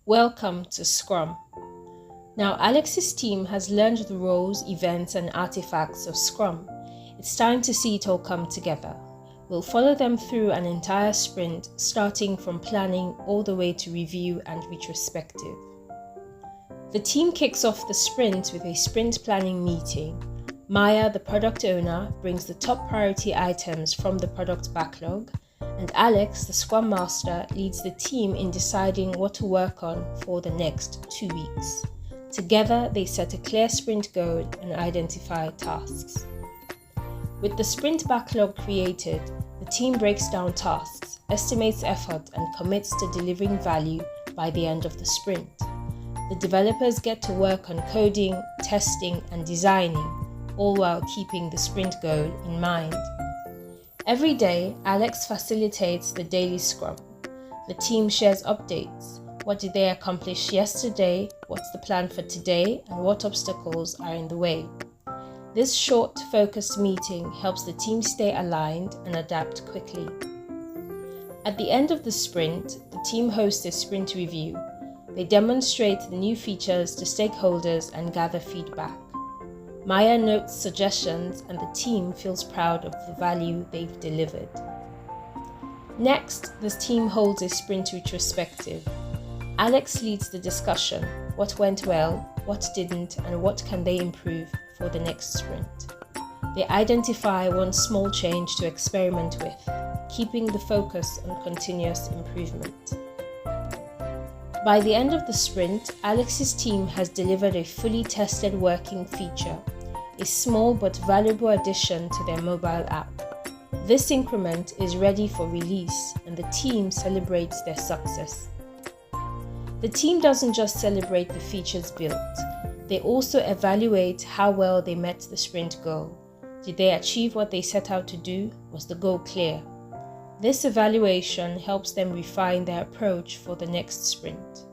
Welcome to Scrum. Now, Alex's team has learned the roles, events, and artifacts of Scrum. It's time to see it all come together. We'll follow them through an entire sprint, starting from planning all the way to review and retrospective. The team kicks off the sprint with a sprint planning meeting. Maya, the product owner, brings the top priority items from the product backlog, and Alex, the Scrum Master, leads the team in deciding what to work on for the next 2 weeks. Together, they set a clear sprint goal and identify tasks. With the sprint backlog created, the team breaks down tasks, estimates effort, and commits to delivering value by the end of the sprint. The developers get to work on coding, testing, and designing, all while keeping the sprint goal in mind. Every day, Alex facilitates the daily scrum. The team shares updates. What did they accomplish yesterday? What's the plan for today? And what obstacles are in the way? This short, focused meeting helps the team stay aligned and adapt quickly. At the end of the sprint, the team hosts a sprint review. They demonstrate the new features to stakeholders and gather feedback. Maya notes suggestions and the team feels proud of the value they've delivered. Next, the team holds a sprint retrospective. Alex leads the discussion: what went well, what didn't, and what can they improve for the next sprint. They identify one small change to experiment with, keeping the focus on continuous improvement. By the end of the sprint, Alex's team has delivered a fully tested working feature, a small but valuable addition to their mobile app. This increment is ready for release, and the team celebrates their success. The team doesn't just celebrate the features built, they also evaluate how well they met the sprint goal. Did they achieve what they set out to do? Was the goal clear? This evaluation helps them refine their approach for the next sprint.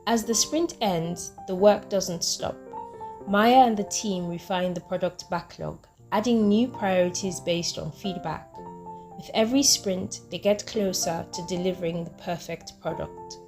As the sprint ends, the work doesn't stop. Maya and the team refine the product backlog, adding new priorities based on feedback. With every sprint, they get closer to delivering the perfect product.